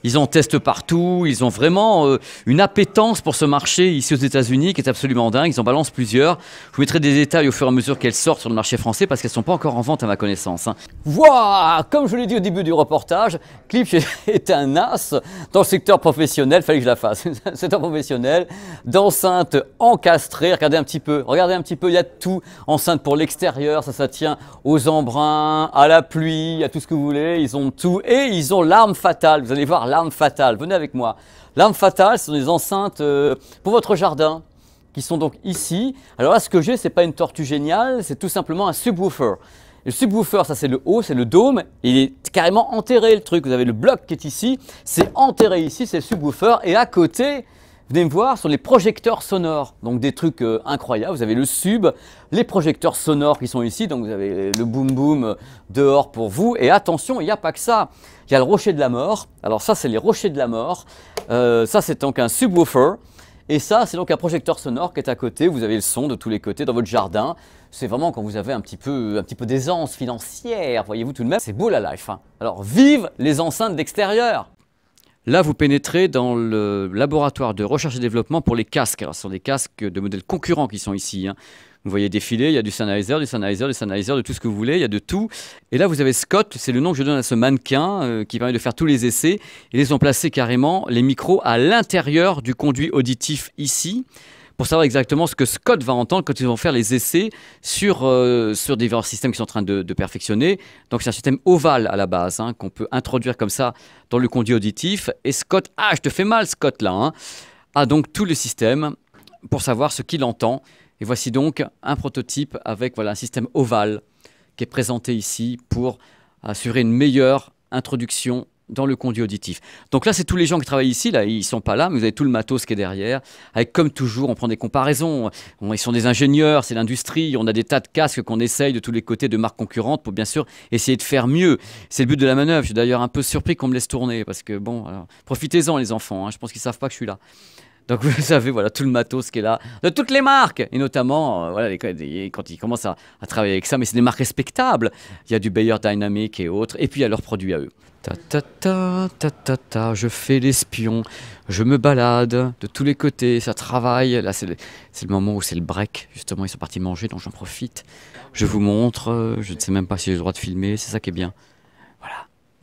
Ils en testent partout, ils ont vraiment une appétence pour ce marché ici aux États-Unis qui est absolument dingue. Ils en balancent plusieurs. Je vous mettrai des détails au fur et à mesure qu'elles sortent sur le marché français parce qu'elles ne sont pas encore en vente à ma connaissance. Voilà, comme je l'ai dit au début du reportage, Klipsch est un as dans le secteur professionnel. Fallait que je la fasse. Secteur professionnel, d'enceintes encastrées. Regardez un petit peu, il y a tout. Enceinte pour l'extérieur, ça tient aux embruns, à la pluie, à tout ce que vous voulez. Ils ont tout et ils ont l'arme fatale. Vous allez voir l'arme fatale, venez avec moi. L'arme fatale, ce sont des enceintes pour votre jardin qui sont donc ici. Alors là, ce que j'ai, c'est pas une tortue géniale, c'est tout simplement un subwoofer. Et le subwoofer, ça c'est le haut, c'est le dôme, et il est carrément enterré le truc. Vous avez le bloc qui est ici, c'est enterré ici, c'est le subwoofer, et à côté, venez me voir, sont les projecteurs sonores. Donc des trucs incroyables, vous avez le sub, les projecteurs sonores qui sont ici, donc vous avez le boom boom dehors pour vous, et attention, il n'y a pas que ça. Il y a le rocher de la mort. Alors ça, c'est les rochers de la mort. Ça, c'est donc un subwoofer. Et ça, c'est donc un projecteur sonore qui est à côté. Vous avez le son de tous les côtés dans votre jardin. C'est vraiment quand vous avez un petit peu d'aisance financière, voyez-vous tout de même. C'est beau la life. Hein. Alors, vive les enceintes d'extérieur. Là, vous pénétrez dans le laboratoire de recherche et développement pour les casques. Alors, ce sont des casques de modèles concurrents qui sont ici. Hein. Vous voyez défiler, il y a du Sennheiser, de tout ce que vous voulez, il y a de tout. Et là, vous avez Scott, c'est le nom que je donne à ce mannequin qui permet de faire tous les essais. Ils ont placé carrément les micros à l'intérieur du conduit auditif ici, pour savoir exactement ce que Scott va entendre quand ils vont faire les essais sur divers systèmes qu'ils sont en train de perfectionner. Donc c'est un système ovale à la base, hein, qu'on peut introduire comme ça dans le conduit auditif. Et Scott, ah je te fais mal Scott là, hein, a donc tout le système pour savoir ce qu'il entend. Et voici donc un prototype avec voilà, un système ovale qui est présenté ici pour assurer une meilleure introduction dans le conduit auditif. Donc là, c'est tous les gens qui travaillent ici, là, ils ne sont pas là, mais vous avez tout le matos qui est derrière. Avec, comme toujours, on prend des comparaisons. Ils sont des ingénieurs, c'est l'industrie. On a des tas de casques qu'on essaye de tous les côtés de marques concurrentes pour bien sûr essayer de faire mieux. C'est le but de la manœuvre. Je suis d'ailleurs un peu surpris qu'on me laisse tourner parce que bon, profitez-en les enfants, hein, je pense qu'ils ne savent pas que je suis là. Donc vous savez, voilà, tout le matos qui est là, de toutes les marques, et notamment, voilà, quand ils commencent à travailler avec ça, mais c'est des marques respectables. Il y a du Beyer Dynamic et autres, et puis il y a leurs produits à eux. Je fais l'espion, je me balade de tous les côtés, ça travaille. Là, c'est le moment où c'est le break, justement, ils sont partis manger, donc j'en profite. Je vous montre, je ne sais même pas si j'ai le droit de filmer, c'est ça qui est bien.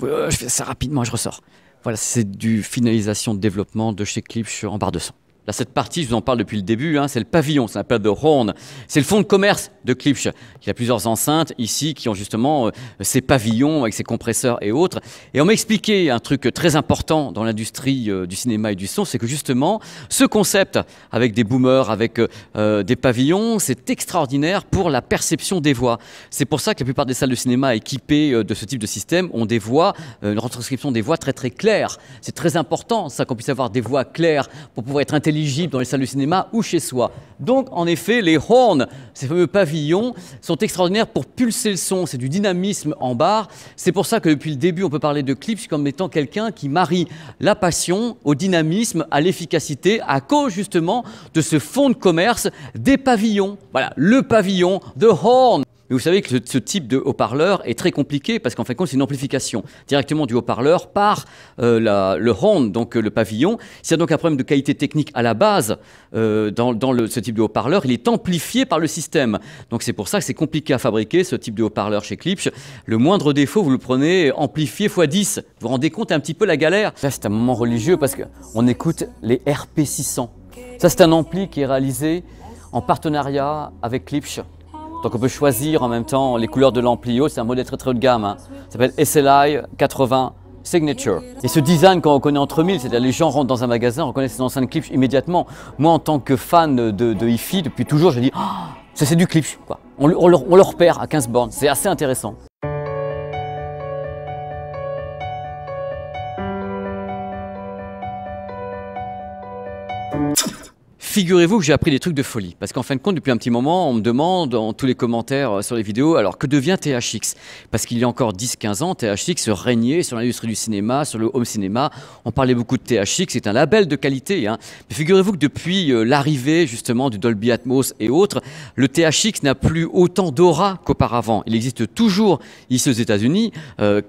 Voilà, je fais ça rapidement et je ressors. Voilà, c'est du finalisation de développement de chez Klipsch en barre de son. Là, cette partie, je vous en parle depuis le début, hein, c'est le pavillon, ça s'appelle The Horn. C'est le fonds de commerce de Klipsch. Il y a plusieurs enceintes ici qui ont justement ces pavillons avec ces compresseurs et autres. Et on m'a expliqué un truc très important dans l'industrie du cinéma et du son, c'est que justement, ce concept avec des boomers, avec des pavillons, c'est extraordinaire pour la perception des voix. C'est pour ça que la plupart des salles de cinéma équipées de ce type de système ont des voix, une retranscription des voix très très claires. C'est très important, ça, qu'on puisse avoir des voix claires pour pouvoir être intelligible dans les salles de cinéma ou chez soi. Donc, en effet, les horns, ces fameux pavillons, sont extraordinaires pour pulser le son. C'est du dynamisme en barre. C'est pour ça que depuis le début, on peut parler de Klipsch comme étant quelqu'un qui marie la passion au dynamisme, à l'efficacité, à cause justement de ce fonds de commerce des pavillons. Voilà, le pavillon de Horn. Mais vous savez que ce type de haut-parleur est très compliqué parce qu'en fin de compte, c'est une amplification directement du haut-parleur par le horn, donc le pavillon. S'il y a donc un problème de qualité technique à la base dans ce type de haut-parleur, il est amplifié par le système. Donc c'est pour ça que c'est compliqué à fabriquer ce type de haut-parleur chez Klipsch. Le moindre défaut, vous le prenez amplifié x 10. Vous vous rendez compte un petit peu la galère. Là, c'est un moment religieux parce qu'on écoute les RP600. Ça, c'est un ampli qui est réalisé en partenariat avec Klipsch. Donc on peut choisir en même temps les couleurs de l'ampli. C'est un modèle très très haut de gamme. Hein. Ça s'appelle SLI 80 Signature. Et ce design qu'on reconnaît entre mille, c'est-à-dire les gens rentrent dans un magasin, reconnaissent ces enceintes Klipsch immédiatement. Moi en tant que fan de hi-fi, depuis toujours, je dis oh, ça c'est du Klipsch. Quoi. On le repère à 15 bornes. C'est assez intéressant. Figurez-vous que j'ai appris des trucs de folie, parce qu'en fin de compte, depuis un petit moment, on me demande dans tous les commentaires sur les vidéos, alors que devient THX? Parce qu'il y a encore 10-15 ans, THX régnait sur l'industrie du cinéma, sur le home cinéma, on parlait beaucoup de THX, c'est un label de qualité, hein. Mais figurez-vous que depuis l'arrivée justement du Dolby Atmos et autres, le THX n'a plus autant d'aura qu'auparavant. Il existe toujours ici aux États-Unis,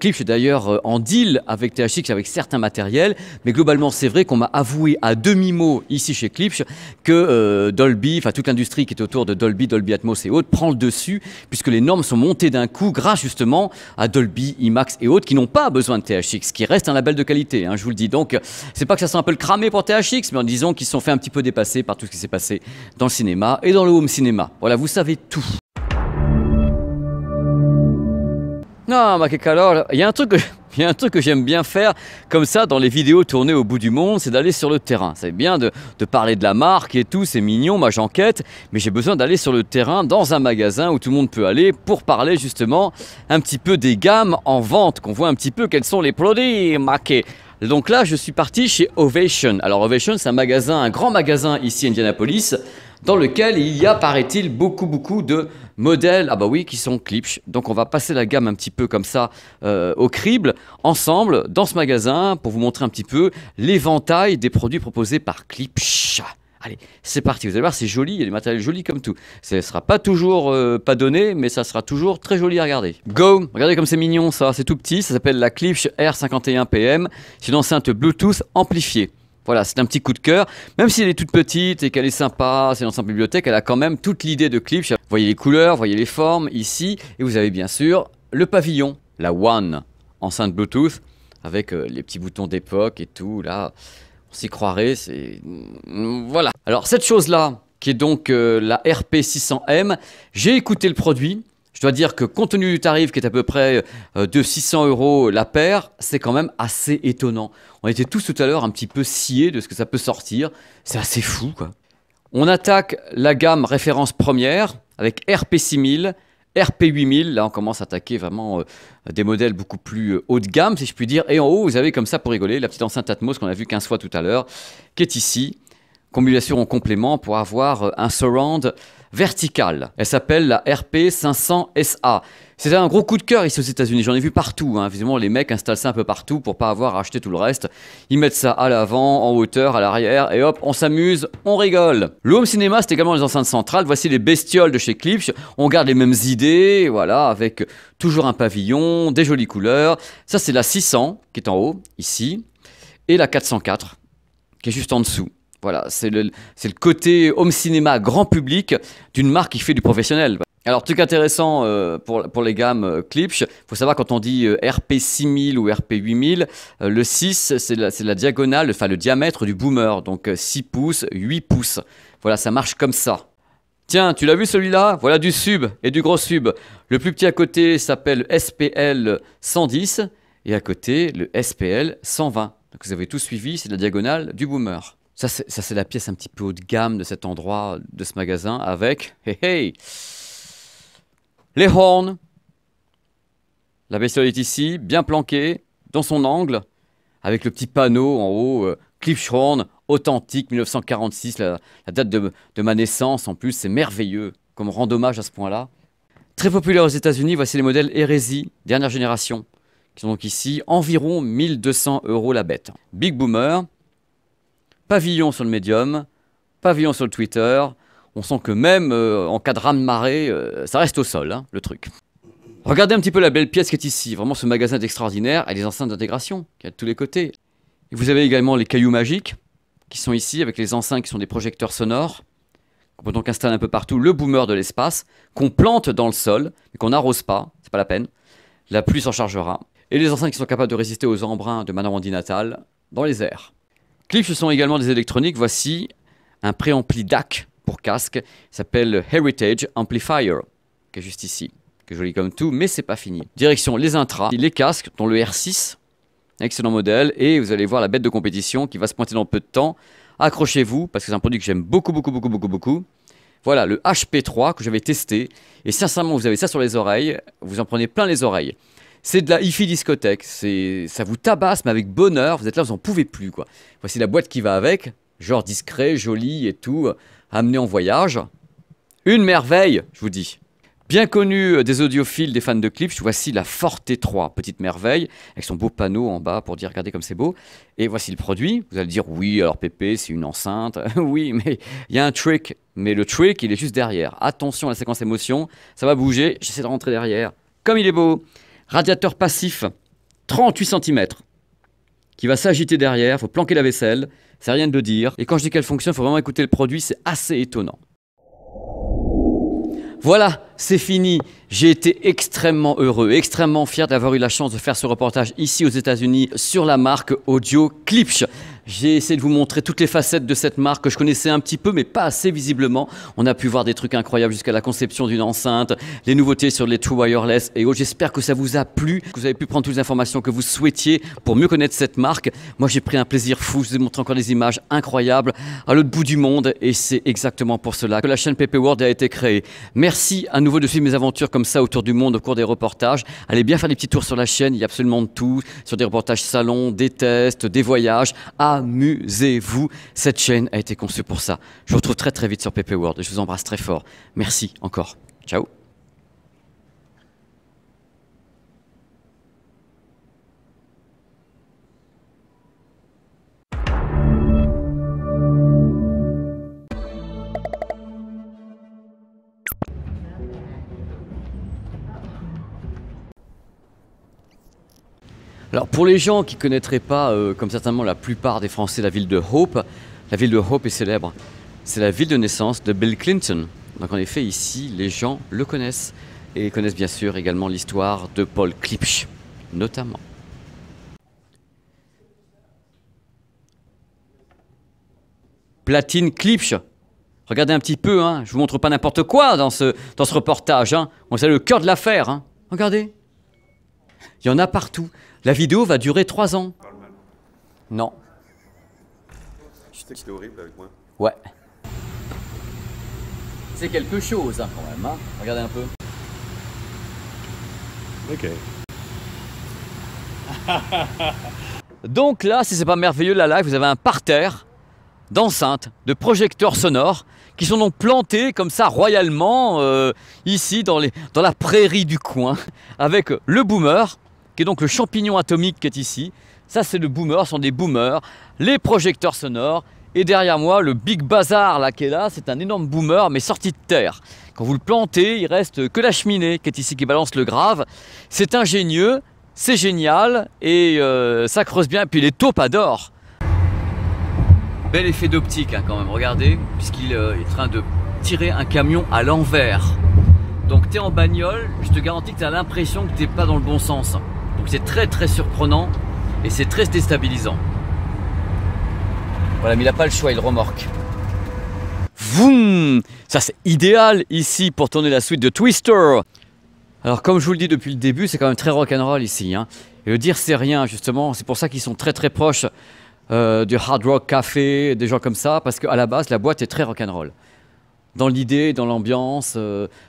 Klipsch est d'ailleurs en deal avec THX, avec certains matériels, mais globalement c'est vrai qu'on m'a avoué à demi-mot ici chez Klipsch que Dolby, enfin toute l'industrie qui est autour de Dolby, Dolby Atmos et autres, prend le dessus, puisque les normes sont montées d'un coup grâce justement à Dolby, IMAX et autres qui n'ont pas besoin de THX, qui reste un label de qualité, hein, je vous le dis. Donc c'est pas que ça soit un peu le cramé pour THX, mais en disant qu'ils se sont fait un petit peu dépasser par tout ce qui s'est passé dans le cinéma et dans le home cinéma. Voilà, vous savez tout. Non, ma alors, il y a un truc que j'aime bien faire comme ça dans les vidéos tournées au bout du monde, c'est d'aller sur le terrain. C'est bien de parler de la marque et tout, c'est mignon, moi j'enquête, mais j'ai besoin d'aller sur le terrain dans un magasin où tout le monde peut aller pour parler justement un petit peu des gammes en vente, qu'on voit un petit peu quels sont les produits marqués. Donc là, je suis parti chez Ovation. Alors Ovation, c'est un magasin, un grand magasin ici à Indianapolis, dans lequel il y a, paraît-il, beaucoup de modèles, ah bah oui, qui sont Klipsch. Donc on va passer la gamme un petit peu comme ça au crible, ensemble, dans ce magasin, pour vous montrer un petit peu l'éventail des produits proposés par Klipsch. Allez, c'est parti, vous allez voir, c'est joli, il y a des matériels jolis comme tout. Ce ne sera pas toujours pas donné, mais ça sera toujours très joli à regarder. Go! Regardez comme c'est mignon ça, c'est tout petit, ça s'appelle la Klipsch R51 PM. C'est une enceinte Bluetooth amplifiée. Voilà, c'est un petit coup de cœur. Même si elle est toute petite et qu'elle est sympa, c'est une enceinte bibliothèque, elle a quand même toute l'idée de Klipsch. Vous voyez les couleurs, vous voyez les formes ici. Et vous avez bien sûr le pavillon, la One, enceinte Bluetooth, avec les petits boutons d'époque et tout. Là, on s'y croirait, c'est... Voilà. Alors cette chose-là, qui est donc la RP600M, j'ai écouté le produit. Je dois dire que compte tenu du tarif qui est à peu près de 600 € la paire, c'est quand même assez étonnant. On était tous tout à l'heure un petit peu sciés de ce que ça peut sortir. C'est assez fou, quoi. On attaque la gamme référence première avec RP6000, RP8000. Là, on commence à attaquer vraiment des modèles beaucoup plus haut de gamme, si je puis dire. Et en haut, vous avez comme ça, pour rigoler, la petite enceinte Atmos qu'on a vue 15 fois tout à l'heure, qui est ici. Combination en complément pour avoir un surround vertical. Elle s'appelle la RP500SA. C'est un gros coup de cœur ici aux États-Unis. J'en ai vu partout, hein. Visiblement, les mecs installent ça un peu partout pour pas avoir à acheter tout le reste. Ils mettent ça à l'avant, en hauteur, à l'arrière, et hop, on s'amuse, on rigole. Le home cinéma, c'est également les enceintes centrales. Voici les bestioles de chez Klipsch. On garde les mêmes idées, voilà, avec toujours un pavillon, des jolies couleurs. Ça, c'est la 600 qui est en haut, ici, et la 404 qui est juste en dessous. Voilà, c'est le côté home cinéma grand public d'une marque qui fait du professionnel. Alors, truc intéressant pour les gammes Klipsch, il faut savoir quand on dit RP6000 ou RP8000, le 6, c'est la diagonale, enfin le diamètre du boomer, donc 6 pouces, 8 pouces. Voilà, ça marche comme ça. Tiens, tu l'as vu celui-là? Voilà du sub et du gros sub. Le plus petit à côté s'appelle SPL 110 et à côté le SPL 120. Donc vous avez tout suivi, c'est la diagonale du boomer. Ça, c'est la pièce un petit peu haut de gamme de cet endroit, de ce magasin, avec les horns. La bestiole est ici, bien planquée, dans son angle, avec le petit panneau en haut, Klipsch horn, authentique, 1946, la date de ma naissance en plus, c'est merveilleux, comme rend hommage à ce point-là. Très populaire aux États-Unis, voici les modèles Hérésie, dernière génération, qui sont donc ici, environ 1200 € la bête. Big Boomer. Pavillon sur le médium, pavillon sur le Twitter. On sent que même en cas de raz-de-marée, ça reste au sol, hein, le truc. Regardez un petit peu la belle pièce qui est ici. Vraiment, ce magasin est extraordinaire. Et les enceintes d'intégration qui y a de tous les côtés. Et vous avez également les cailloux magiques qui sont ici avec les enceintes qui sont des projecteurs sonores. On peut donc installer un peu partout le boomer de l'espace qu'on plante dans le sol, mais qu'on n'arrose pas. C'est pas la peine. La pluie s'en chargera. Et les enceintes qui sont capables de résister aux embruns de Madame Andy Natal dans les airs. Klipsch sont également des électroniques. Voici un préampli DAC pour casque. Il s'appelle Heritage Amplifier, qui est juste ici. Qui est joli comme tout, mais c'est pas fini. Direction les intras, les casques, dont le R6. Excellent modèle. Et vous allez voir la bête de compétition qui va se pointer dans peu de temps. Accrochez-vous, parce que c'est un produit que j'aime beaucoup. Voilà, le HP3 que j'avais testé. Et sincèrement, vous avez ça sur les oreilles. Vous en prenez plein les oreilles. C'est de la hi-fi discothèque, ça vous tabasse, mais avec bonheur, vous êtes là, vous n'en pouvez plus, quoi. Voici la boîte qui va avec, genre discret, joli et tout, amené en voyage. Une merveille, je vous dis. Bien connu des audiophiles, des fans de Klipsch, voici la Forte 3, petite merveille, avec son beau panneau en bas pour dire regardez comme c'est beau. Et voici le produit. Vous allez dire oui, alors Pépé, c'est une enceinte. Oui, mais il y a un trick. Mais le trick, il est juste derrière. Attention à la séquence émotion, ça va bouger. J'essaie de rentrer derrière. Comme il est beau. Radiateur passif, 38 cm, qui va s'agiter derrière. Il faut planquer la vaisselle. C'est rien de le dire. Et quand je dis qu'elle fonctionne, il faut vraiment écouter le produit. C'est assez étonnant. Voilà, c'est fini. J'ai été extrêmement heureux, extrêmement fier d'avoir eu la chance de faire ce reportage ici aux États-Unis sur la marque audio Klipsch. J'ai essayé de vous montrer toutes les facettes de cette marque que je connaissais un petit peu, mais pas assez visiblement. On a pu voir des trucs incroyables jusqu'à la conception d'une enceinte, les nouveautés sur les True Wireless et autres. J'espère que ça vous a plu, que vous avez pu prendre toutes les informations que vous souhaitiez pour mieux connaître cette marque. Moi, j'ai pris un plaisir fou. Je vous ai montré encore des images incroyables à l'autre bout du monde et c'est exactement pour cela que la chaîne Pépé World a été créée. Merci à nouveau de suivre mes aventures comme ça autour du monde au cours des reportages. Allez bien faire des petits tours sur la chaîne, il y a absolument de tout, sur des reportages salons, des tests, des voyages. Amusez-vous, cette chaîne a été conçue pour ça. Je vous retrouve très très vite sur Pépé World et je vous embrasse très fort. Merci encore. Ciao. Alors pour les gens qui ne connaîtraient pas, comme certainement la plupart des Français, la ville de Hope est célèbre. C'est la ville de naissance de Bill Clinton. Donc en effet ici, les gens le connaissent. Et connaissent bien sûr également l'histoire de Paul Klipsch, notamment. Platine Klipsch. Regardez un petit peu, hein. Je vous montre pas n'importe quoi dans ce reportage. Hein. On sait le cœur de l'affaire. Hein. Regardez. Il y en a partout. La vidéo va durer 3 ans. Non. Je sais que c'était horrible avec moi. Ouais. C'est quelque chose hein, quand même. Hein. Regardez un peu. Ok. Donc là, si c'est pas merveilleux la live, vous avez un parterre d'enceintes, de projecteurs sonores qui sont donc plantés comme ça royalement ici dans la prairie du coin avec le boomer qui est donc le champignon atomique qui est ici. Ça c'est le boomer, ce sont des boomers, les projecteurs sonores et derrière moi le big bazar là qui est là, c'est un énorme boomer mais sorti de terre. Quand vous le plantez, il reste que la cheminée qui est ici qui balance le grave. C'est ingénieux, c'est génial et ça creuse bien et puis les taupes adorent. Bel effet d'optique hein, quand même, regardez, puisqu'il est en train de tirer un camion à l'envers. Donc tu es en bagnole, je te garantis que tu as l'impression que tu n'es pas dans le bon sens. Donc c'est très très surprenant et c'est très déstabilisant. Voilà, mais il n'a pas le choix, il remorque. Vroom, ça c'est idéal ici pour tourner la suite de Twister. Alors comme je vous le dis depuis le début, c'est quand même très rock'n'roll ici. Hein. Et le dire c'est rien justement, c'est pour ça qu'ils sont très très proches du Hard Rock Café, des gens comme ça, parce qu'à la base la boîte est très rock'n'roll. Dans l'idée, dans l'ambiance,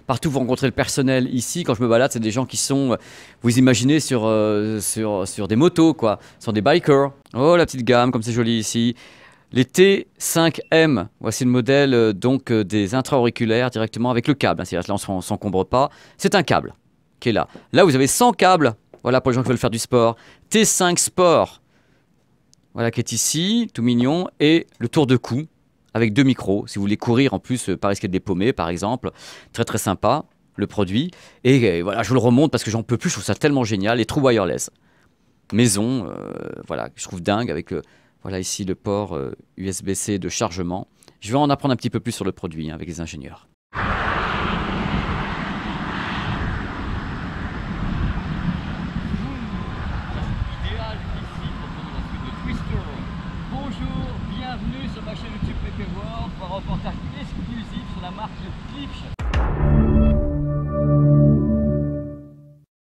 partout vous rencontrez le personnel ici. Quand je me balade, c'est des gens qui sont, vous imaginez, sur des motos, quoi. Ce sont des bikers. Oh, la petite gamme, comme c'est joli ici. Les T5M, voici le modèle donc des intra-auriculaires directement avec le câble. C'est-à-dire là, on ne s'encombre pas. C'est un câble qui est là. Là, vous avez 100 câbles. Voilà, pour les gens qui veulent faire du sport. T5 Sport, voilà, qui est ici, tout mignon. Et le tour de cou. Avec 2 micros, si vous voulez courir en plus, pas risquer de dépaumer par exemple. Très très sympa, le produit. Et voilà, je vous le remonte parce que j'en peux plus, je trouve ça tellement génial. Les True Wireless. Maison, voilà, je trouve dingue avec, voilà ici le port USB-C de chargement. Je vais en apprendre un petit peu plus sur le produit hein, avec les ingénieurs. Bonjour, bienvenue sur ma chaîne YouTube Pépé World pour un reportage exclusif sur la marque Klipsch.